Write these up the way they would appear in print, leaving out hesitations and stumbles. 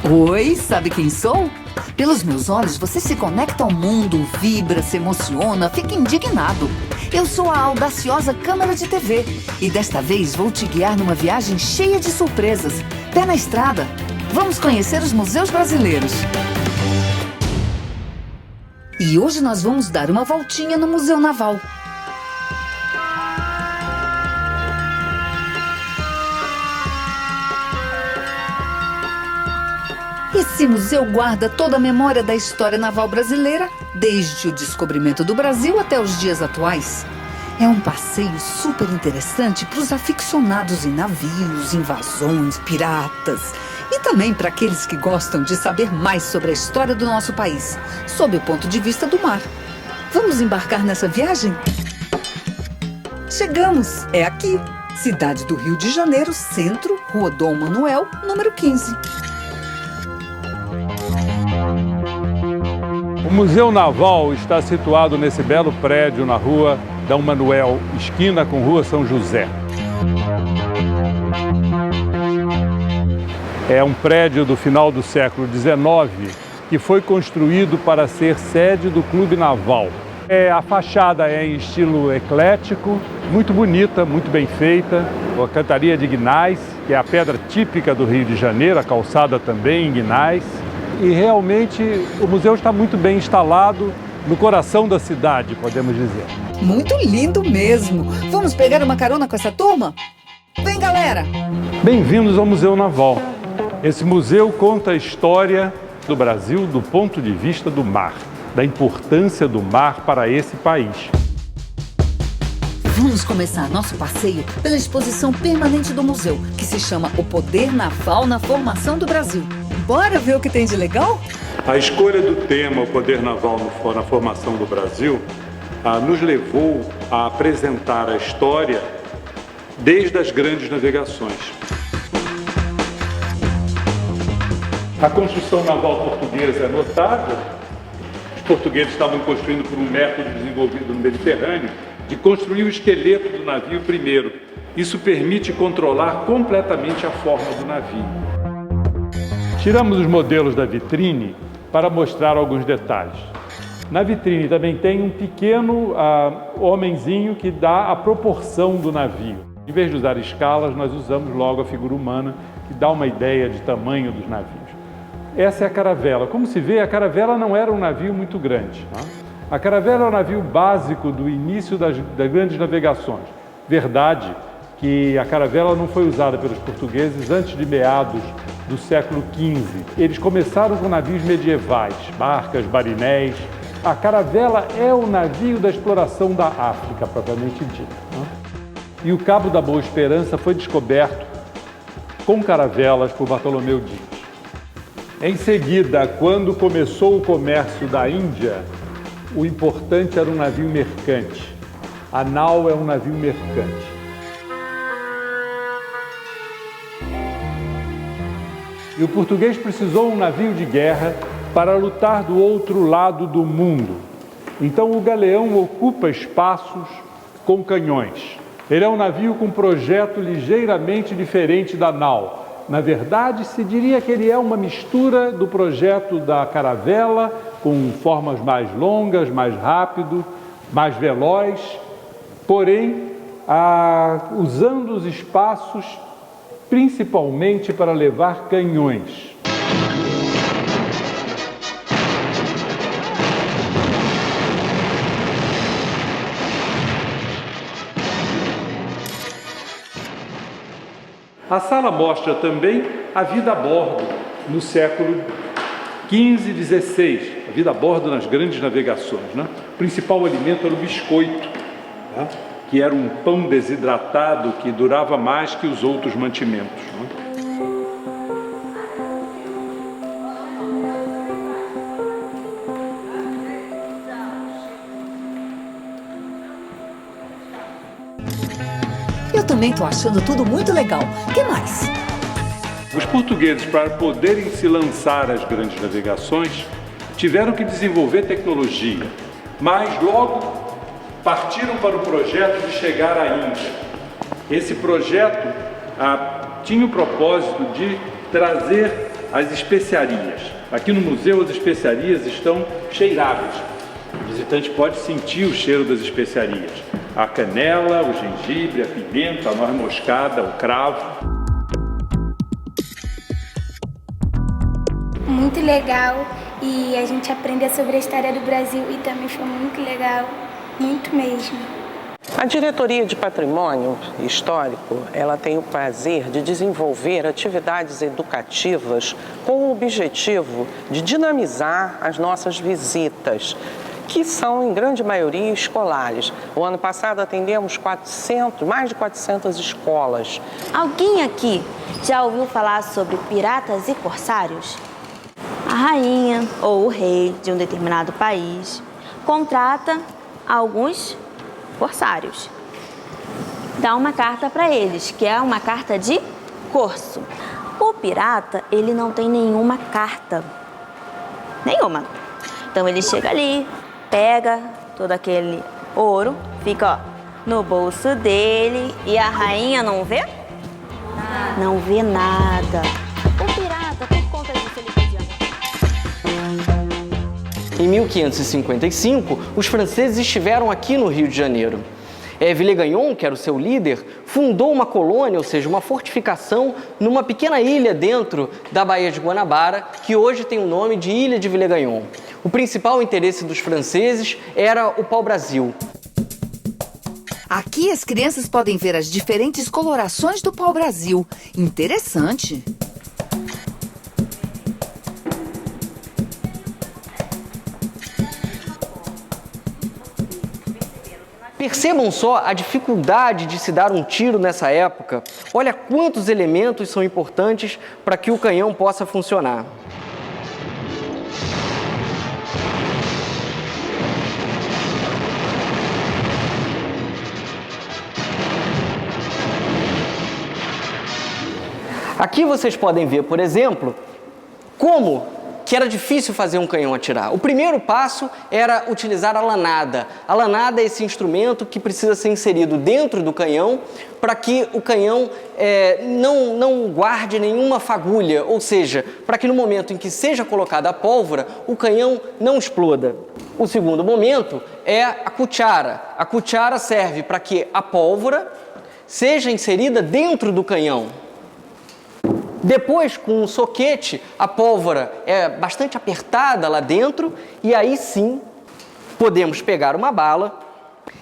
Oi, sabe quem sou? Pelos meus olhos, você se conecta ao mundo, vibra, se emociona, fica indignado. Eu sou a audaciosa câmera de TV e desta vez vou te guiar numa viagem cheia de surpresas. Pé na estrada. Vamos conhecer os museus brasileiros. E hoje nós vamos dar uma voltinha no Museu Naval. Esse museu guarda toda a memória da história naval brasileira, desde o descobrimento do Brasil até os dias atuais. É um passeio super interessante para os aficionados em navios, invasões, piratas e também para aqueles que gostam de saber mais sobre a história do nosso país, sob o ponto de vista do mar. Vamos embarcar nessa viagem? Chegamos! É aqui, cidade do Rio de Janeiro, centro, Rua Dom Manuel, número 15. O Museu Naval está situado nesse belo prédio na Rua Dom Manuel, esquina com Rua São José. É um prédio do final do século XIX que foi construído para ser sede do Clube Naval. A fachada é em estilo eclético, muito bonita, muito bem feita. A cantaria de Guinás, que é a pedra típica do Rio de Janeiro, a calçada também em Guinás. E realmente o museu está muito bem instalado no coração da cidade, podemos dizer. Muito lindo mesmo! Vamos pegar uma carona com essa turma? Vem, galera! Bem-vindos ao Museu Naval. Esse museu conta a história do Brasil do ponto de vista do mar, da importância do mar para esse país. Vamos começar nosso passeio pela exposição permanente do museu, que se chama O Poder Naval na Formação do Brasil. Bora ver o que tem de legal? A escolha do tema O Poder Naval na Formação do Brasil nos levou a apresentar a história desde as grandes navegações. A construção naval portuguesa é notável. Os portugueses estavam construindo por um método desenvolvido no Mediterrâneo de construir o esqueleto do navio primeiro. Isso permite controlar completamente a forma do navio. Tiramos os modelos da vitrine para mostrar alguns detalhes. Na vitrine também tem um pequeno homenzinho que dá a proporção do navio. Em vez de usar escalas, nós usamos logo a figura humana, que dá uma ideia de tamanho dos navios. Essa é a caravela. Como se vê, a caravela não era um navio muito grande. Tá? A caravela é o navio básico do início das grandes navegações. Verdade que a caravela não foi usada pelos portugueses antes de meados do século XV. Eles começaram com navios medievais, barcas, barinéis. A caravela é o navio da exploração da África, propriamente dita. E o Cabo da Boa Esperança foi descoberto com caravelas por Bartolomeu Dias. Em seguida, quando começou o comércio da Índia, o importante era um navio mercante. A nau é um navio mercante. E o português precisou de um navio de guerra para lutar do outro lado do mundo. Então o galeão ocupa espaços com canhões. Ele é um navio com projeto ligeiramente diferente da nau. Na verdade, se diria que ele é uma mistura do projeto da caravela, com formas mais longas, mais rápido, mais veloz, porém, usando os espaços principalmente para levar canhões. A sala mostra também a vida a bordo no século XV e XVI, a vida a bordo nas grandes navegações. Né? O principal alimento era o biscoito, tá? Que era um pão desidratado que durava mais que os outros mantimentos. Né? Eu também tô achando tudo muito legal. O que mais? Os portugueses, para poderem se lançar às grandes navegações, tiveram que desenvolver tecnologia, mas logo partiram para o projeto de chegar à Índia. Esse projeto tinha o propósito de trazer as especiarias. Aqui no museu as especiarias estão cheiradas. O visitante pode sentir o cheiro das especiarias. A canela, o gengibre, a pimenta, a noz moscada, o cravo. Muito legal, e a gente aprendeu sobre a história do Brasil e também foi muito legal, muito mesmo. A Diretoria de Patrimônio Histórico, ela tem o prazer de desenvolver atividades educativas com o objetivo de dinamizar as nossas visitas, que são, em grande maioria, escolares. O ano passado atendemos mais de 400 escolas. Alguém aqui já ouviu falar sobre piratas e corsários? A rainha ou o rei de um determinado país contrata alguns corsários. Dá uma carta para eles, que é uma carta de corso. O pirata, ele não tem nenhuma carta. Nenhuma. Então ele chega ali, pega todo aquele ouro, fica ó, no bolso dele e a rainha não vê? Nada. Não vê nada. O pirata, por conta disso, ele podia... Em 1555, os franceses estiveram aqui no Rio de Janeiro. Villegagnon, que era o seu líder, fundou uma colônia, ou seja, uma fortificação, numa pequena ilha dentro da Baía de Guanabara, que hoje tem o nome de Ilha de Villegagnon. O principal interesse dos franceses era o pau-brasil. Aqui as crianças podem ver as diferentes colorações do pau-brasil. Interessante! Percebam só a dificuldade de se dar um tiro nessa época. Olha quantos elementos são importantes para que o canhão possa funcionar. Aqui vocês podem ver, por exemplo, como que era difícil fazer um canhão atirar. O primeiro passo era utilizar a lanada. A lanada é esse instrumento que precisa ser inserido dentro do canhão para que o canhão não guarde nenhuma fagulha, ou seja, para que no momento em que seja colocada a pólvora, o canhão não exploda. O segundo momento é a cuchara. A cuchara serve para que a pólvora seja inserida dentro do canhão. Depois, com o soquete, a pólvora é bastante apertada lá dentro e aí sim podemos pegar uma bala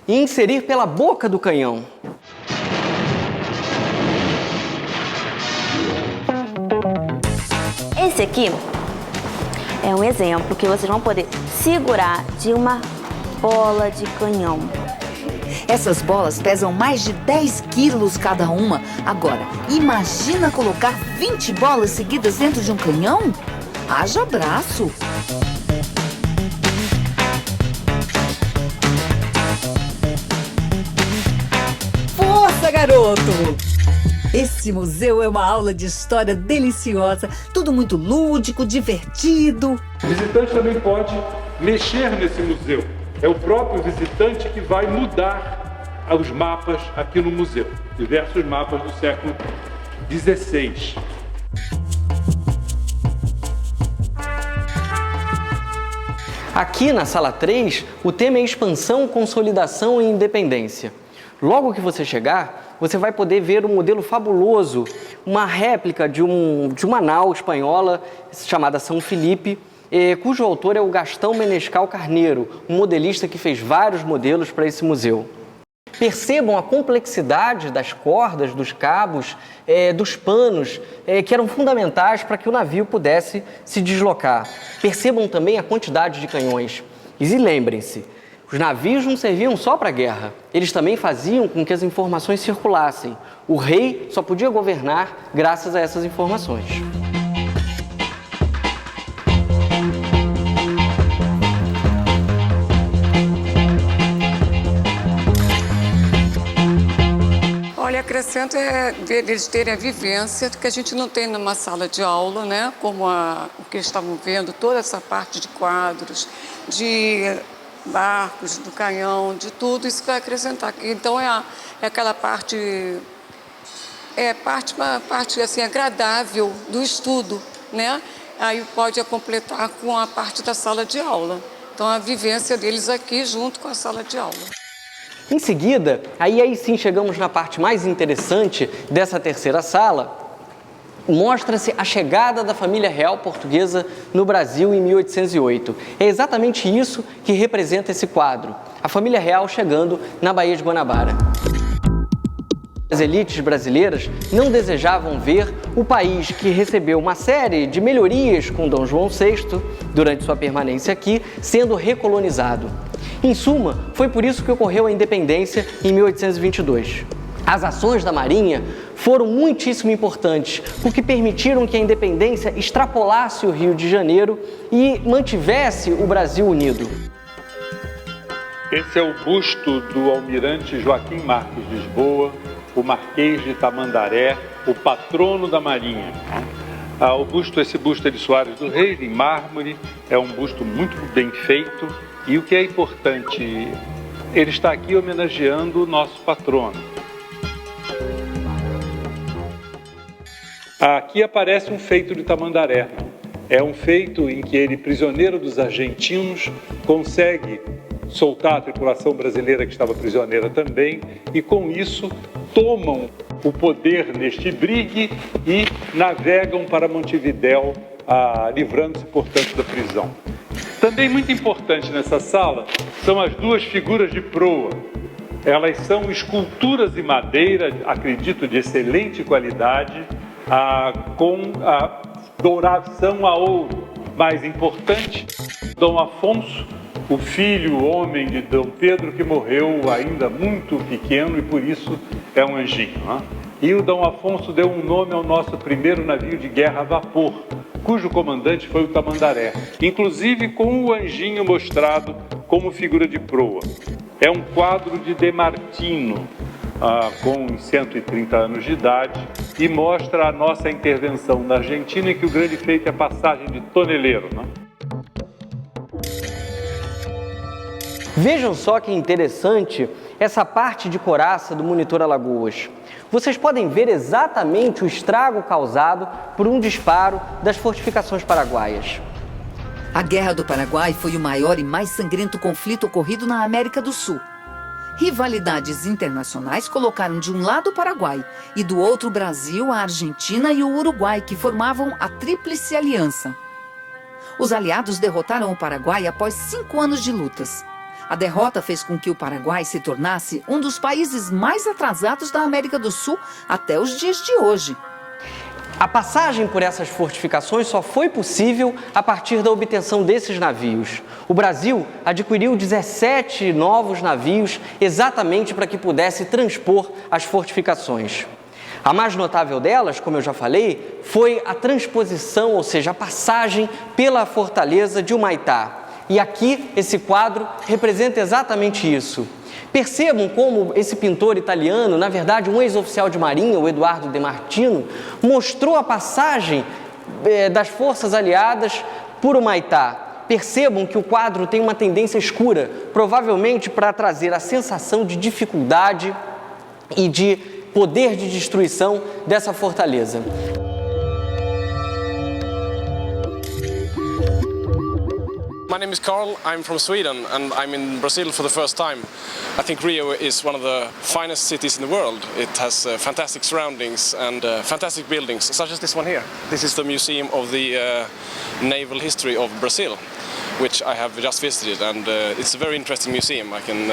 e inserir pela boca do canhão. Esse aqui é um exemplo que vocês vão poder segurar de uma bola de canhão. Essas bolas pesam mais de 10 quilos cada uma. Agora, imagina colocar 20 bolas seguidas dentro de um canhão? Haja braço! Força, garoto! Esse museu é uma aula de história deliciosa, tudo muito lúdico, divertido. O visitante também pode mexer nesse museu. É o próprio visitante que vai mudar os mapas aqui no museu. Diversos mapas do século XVI. Aqui na sala 3, o tema é expansão, consolidação e independência. Logo que você chegar, você vai poder ver um modelo fabuloso, uma réplica de uma nau espanhola chamada São Felipe, cujo autor é o Gastão Menescal Carneiro, um modelista que fez vários modelos para esse museu. Percebam a complexidade das cordas, dos cabos, dos panos, que eram fundamentais para que o navio pudesse se deslocar. Percebam também a quantidade de canhões. E lembrem-se, os navios não serviam só para a guerra, eles também faziam com que as informações circulassem. O rei só podia governar graças a essas informações. Olha, acrescento eles terem a vivência que a gente não tem numa sala de aula, né? Como o que eles estavam vendo, toda essa parte de quadros, de barcos, do canhão, de tudo, isso vai acrescentar. Então é aquela parte, uma parte assim, agradável do estudo, né? Aí pode completar com a parte da sala de aula. Então, a vivência deles aqui junto com a sala de aula. Em seguida, aí sim chegamos na parte mais interessante dessa terceira sala. Mostra-se a chegada da família real portuguesa no Brasil em 1808. É exatamente isso que representa esse quadro, a família real chegando na Baía de Guanabara. As elites brasileiras não desejavam ver o país que recebeu uma série de melhorias com Dom João VI durante sua permanência aqui, sendo recolonizado. Em suma, foi por isso que ocorreu a independência em 1822. As ações da Marinha foram muitíssimo importantes, porque permitiram que a independência extrapolasse o Rio de Janeiro e mantivesse o Brasil unido. Esse é o busto do almirante Joaquim Marques de Lisboa, o Marquês de Tamandaré, o patrono da Marinha. Esse busto é de Soares do Reis, em mármore, é um busto muito bem feito e o que é importante, ele está aqui homenageando o nosso patrono. Aqui aparece um feito de Tamandaré. É um feito em que ele, prisioneiro dos argentinos, consegue soltar a tripulação brasileira que estava prisioneira também e, com isso, tomam o poder neste brigue e navegam para Montevidéu, livrando-se, portanto, da prisão. Também muito importante nessa sala são as duas figuras de proa. Elas são esculturas de madeira, acredito, de excelente qualidade, com a douração a ouro. Mais importante, Dom Afonso, o filho, homem de Dom Pedro, que morreu ainda muito pequeno e por isso é um anjinho, né? E o Dom Afonso deu um nome ao nosso primeiro navio de guerra a vapor, cujo comandante foi o Tamandaré, inclusive com o anjinho mostrado como figura de proa. É um quadro de De Martino, com 130 anos de idade, e mostra a nossa intervenção na Argentina, em que o grande feito é a passagem de toneleiro, né? Vejam só que interessante essa parte de coraça do monitor Alagoas. Vocês podem ver exatamente o estrago causado por um disparo das fortificações paraguaias. A Guerra do Paraguai foi o maior e mais sangrento conflito ocorrido na América do Sul. Rivalidades internacionais colocaram de um lado o Paraguai e do outro o Brasil, a Argentina e o Uruguai, que formavam a Tríplice Aliança. Os aliados derrotaram o Paraguai após 5 anos de lutas. A derrota fez com que o Paraguai se tornasse um dos países mais atrasados da América do Sul até os dias de hoje. A passagem por essas fortificações só foi possível a partir da obtenção desses navios. O Brasil adquiriu 17 novos navios exatamente para que pudesse transpor as fortificações. A mais notável delas, como eu já falei, foi a transposição, ou seja, a passagem pela fortaleza de Humaitá. E aqui esse quadro representa exatamente isso. Percebam como esse pintor italiano, na verdade um ex-oficial de marinha, o Eduardo De Martino, mostrou a passagem das forças aliadas por Humaitá. Percebam que o quadro tem uma tendência escura, provavelmente para trazer a sensação de dificuldade e de poder de destruição dessa fortaleza. My name is Carl, I'm from Sweden and I'm in Brazil for the first time. I think Rio is one of the finest cities in the world. It has fantastic surroundings and fantastic buildings, such as this one here. This is the Museum of the Naval History of Brazil, which I have just visited, and it's a very interesting museum. I can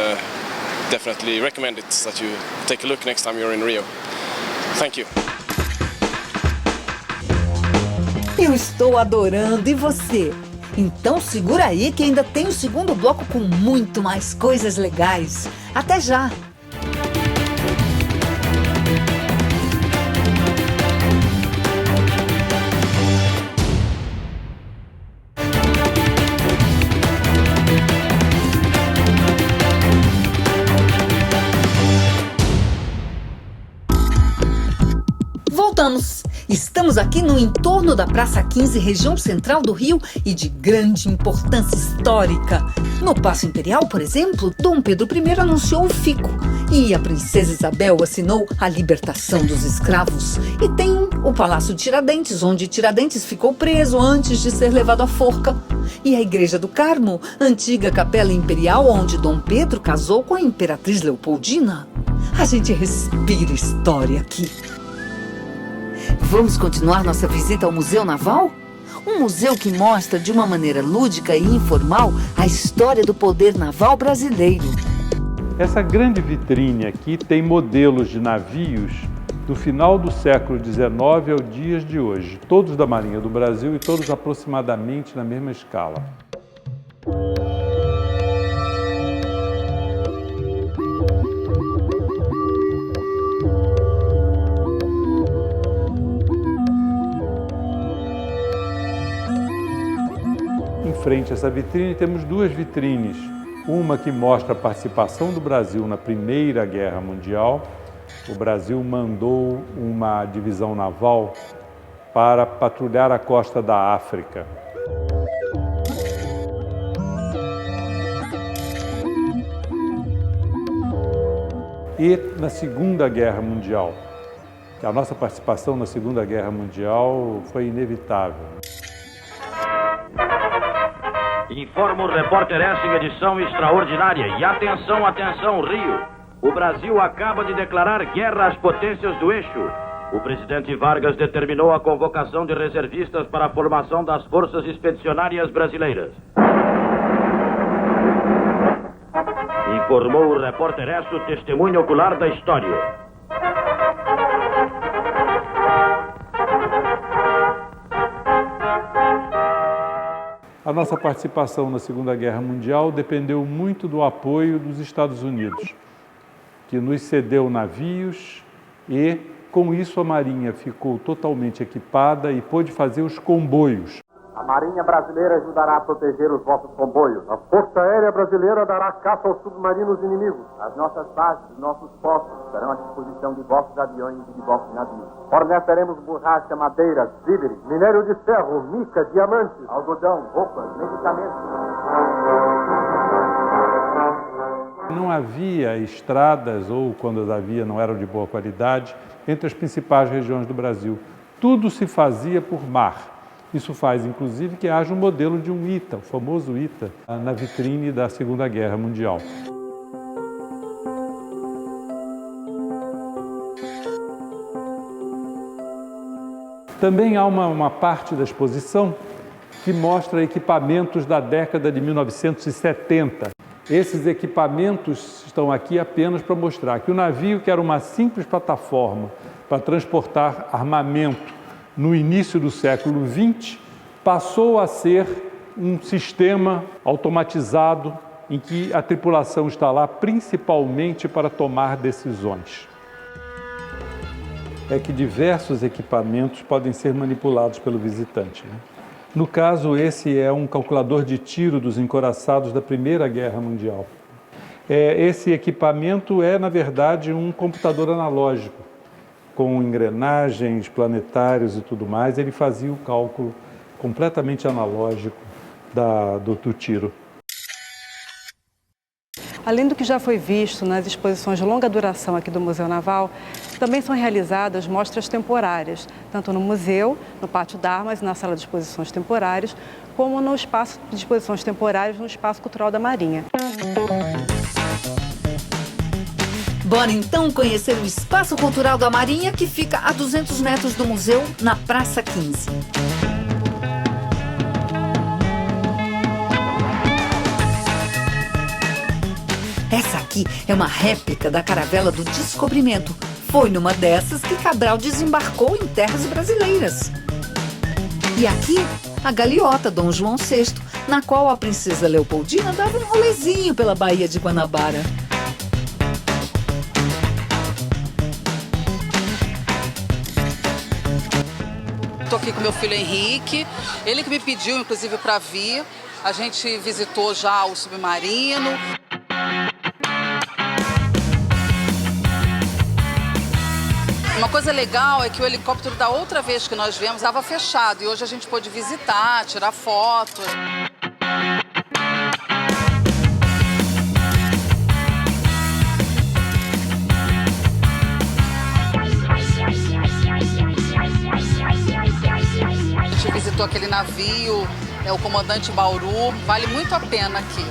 definitely recommend it that you take a look next time you're in Rio. Thank you. Eu estou adorando, e você? Então segura aí que ainda tem o segundo bloco com muito mais coisas legais. Até já! Voltamos! Estamos aqui no entorno da Praça 15, região central do Rio e de grande importância histórica. No Paço Imperial, por exemplo, Dom Pedro I anunciou o fico e a princesa Isabel assinou a libertação dos escravos. E tem o Palácio Tiradentes, onde Tiradentes ficou preso antes de ser levado à forca. E a Igreja do Carmo, antiga capela imperial onde Dom Pedro casou com a Imperatriz Leopoldina. A gente respira história aqui. Vamos continuar nossa visita ao Museu Naval? Um museu que mostra de uma maneira lúdica e informal a história do poder naval brasileiro. Essa grande vitrine aqui tem modelos de navios do final do século XIX ao dias de hoje, todos da Marinha do Brasil e todos aproximadamente na mesma escala. Em frente a essa vitrine temos duas vitrines, uma que mostra a participação do Brasil na Primeira Guerra Mundial. O Brasil mandou uma divisão naval para patrulhar a costa da África. E na Segunda Guerra Mundial, a nossa participação na Segunda Guerra Mundial foi inevitável. Informa o repórter S em edição extraordinária. E atenção, atenção, Rio! O Brasil acaba de declarar guerra às potências do eixo. O presidente Vargas determinou a convocação de reservistas para a formação das Forças Expedicionárias Brasileiras. Informou o repórter S, o testemunho ocular da história. A nossa participação na Segunda Guerra Mundial dependeu muito do apoio dos Estados Unidos, que nos cedeu navios e, com isso, a Marinha ficou totalmente equipada e pôde fazer os comboios. A Marinha Brasileira ajudará a proteger os vossos comboios. A Força Aérea Brasileira dará caça aos submarinos inimigos. As nossas bases, nossos postos estarão à disposição de vossos aviões e de vossos navios. Forneceremos borracha, madeira, víveres, minério de ferro, mica, diamantes, algodão, roupas, medicamentos. Não havia estradas, ou quando as havia não eram de boa qualidade, entre as principais regiões do Brasil. Tudo se fazia por mar. Isso faz, inclusive, que haja um modelo de um ITA, o famoso ITA, na vitrine da Segunda Guerra Mundial. Também há uma parte da exposição que mostra equipamentos da década de 1970. Esses equipamentos estão aqui apenas para mostrar que o navio, que era uma simples plataforma para transportar armamento no início do século XX, passou a ser um sistema automatizado em que a tripulação está lá principalmente para tomar decisões. É que diversos equipamentos podem ser manipulados pelo visitante, né? No caso, esse é um calculador de tiro dos encouraçados da Primeira Guerra Mundial. Esse equipamento é, na verdade, um computador analógico, com engrenagens, planetários e tudo mais. Ele fazia o cálculo completamente analógico do tiro. Além do que já foi visto nas exposições de longa duração aqui do Museu Naval, também são realizadas mostras temporárias, tanto no museu, no Pátio d'Armas e na Sala de Exposições Temporárias, como no Espaço de Exposições Temporárias no Espaço Cultural da Marinha. Bora então conhecer o Espaço Cultural da Marinha, que fica a 200 metros do museu, na Praça 15. Essa aqui é uma réplica da caravela do Descobrimento. Foi numa dessas que Cabral desembarcou em terras brasileiras. E aqui, a galeota Dom João VI, na qual a princesa Leopoldina dava um rolezinho pela Baía de Guanabara. Estou aqui com meu filho Henrique, ele que me pediu, inclusive, para vir. A gente visitou já o submarino. Uma coisa legal é que o helicóptero da outra vez que nós viemos estava fechado e hoje a gente pôde visitar, tirar fotos. A gente visitou aquele navio, o Comandante Bauru, vale muito a pena aqui.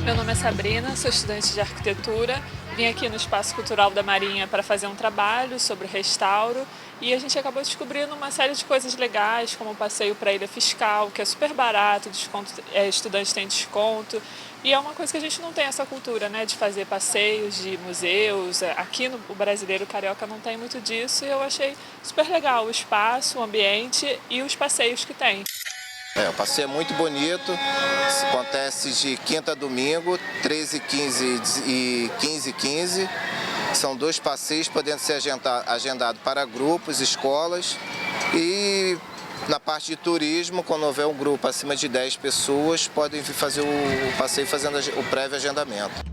Meu nome é Sabrina, sou estudante de arquitetura. Vim aqui no Espaço Cultural da Marinha para fazer um trabalho sobre restauro e a gente acabou descobrindo uma série de coisas legais, como o passeio para a Ilha Fiscal, que é super barato, estudantes têm desconto. E é uma coisa que a gente não tem essa cultura, né, de fazer passeios de museus. Aqui o brasileiro carioca não tem muito disso e eu achei super legal o espaço, o ambiente e os passeios que tem. O passeio é muito bonito, acontece de quinta a domingo, 13h15 e 15h15. São 2 passeios podendo ser agendados para grupos, escolas e na parte de turismo, quando houver um grupo acima de 10 pessoas, podem fazer o passeio fazendo o prévio agendamento.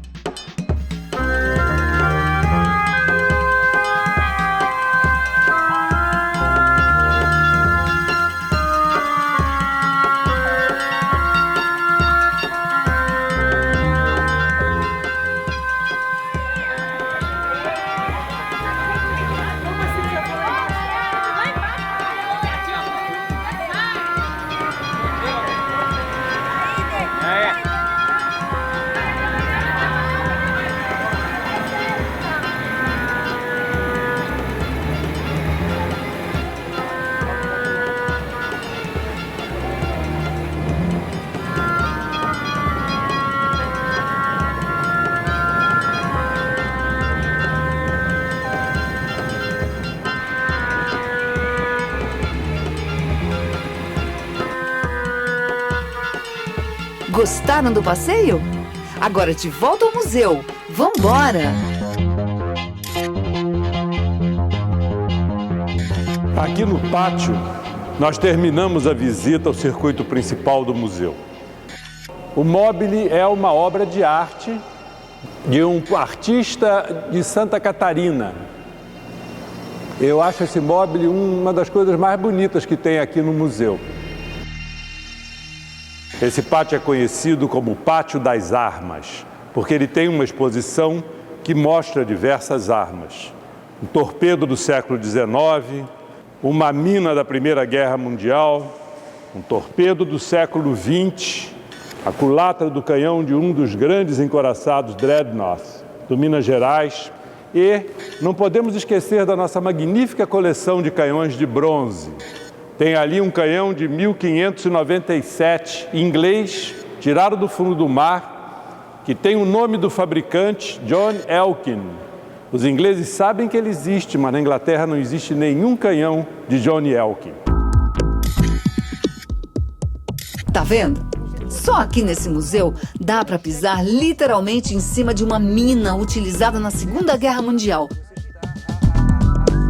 Gostaram do passeio? Agora de volta ao museu. Vambora! Aqui no pátio, nós terminamos a visita ao circuito principal do museu. O Mobile é uma obra de arte de um artista de Santa Catarina. Eu acho esse Mobile uma das coisas mais bonitas que tem aqui no museu. Esse pátio é conhecido como Pátio das Armas, porque ele tem uma exposição que mostra diversas armas. Um torpedo do século XIX, uma mina da Primeira Guerra Mundial, um torpedo do século XX, a culatra do canhão de um dos grandes encoraçados Dreadnoughts do Minas Gerais. E não podemos esquecer da nossa magnífica coleção de canhões de bronze. Tem ali um canhão de 1597, inglês, tirado do fundo do mar, que tem o nome do fabricante, John Elkin. Os ingleses sabem que ele existe, mas na Inglaterra não existe nenhum canhão de John Elkin. Tá vendo? Só aqui nesse museu dá para pisar literalmente em cima de uma mina utilizada na Segunda Guerra Mundial.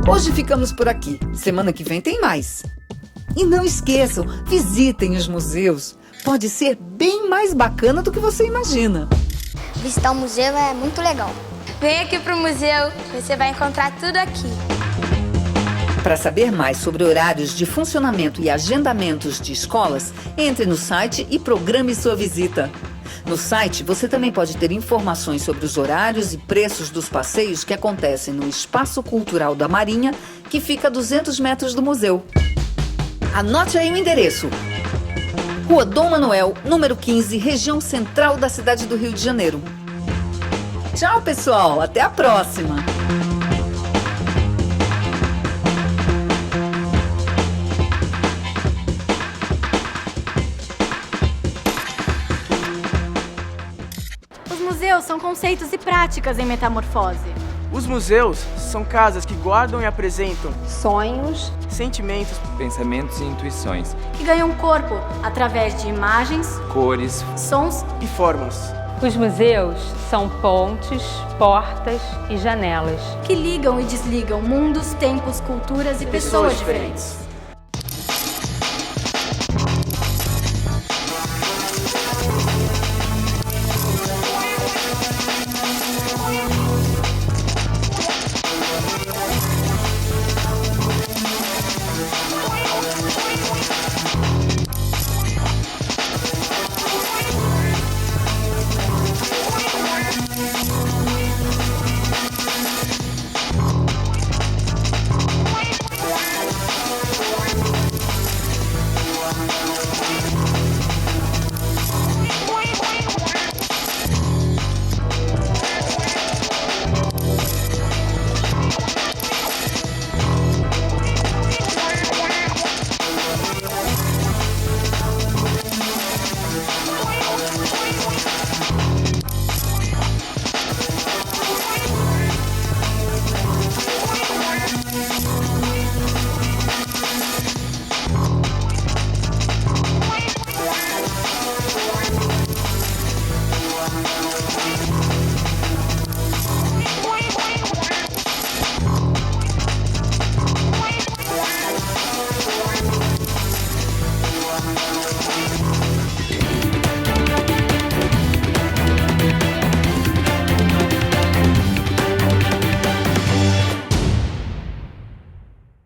Hoje ficamos por aqui. Semana que vem tem mais. E não esqueçam, visitem os museus. Pode ser bem mais bacana do que você imagina. Visitar o museu é muito legal. Vem aqui pro museu, você vai encontrar tudo aqui. Para saber mais sobre horários de funcionamento e agendamentos de escolas, entre no site e programe sua visita. No site, você também pode ter informações sobre os horários e preços dos passeios que acontecem no Espaço Cultural da Marinha, que fica a 200 metros do museu. Anote aí o endereço. Rua Dom Manuel, número 15, região central da cidade do Rio de Janeiro. Tchau, pessoal. Até a próxima. Os museus são conceitos e práticas em metamorfose. Os museus são casas que guardam e apresentam sonhos, sentimentos, pensamentos e intuições que ganham corpo através de imagens, cores, sons e formas. Os museus são pontes, portas e janelas que ligam e desligam mundos, tempos, culturas e pessoas diferentes.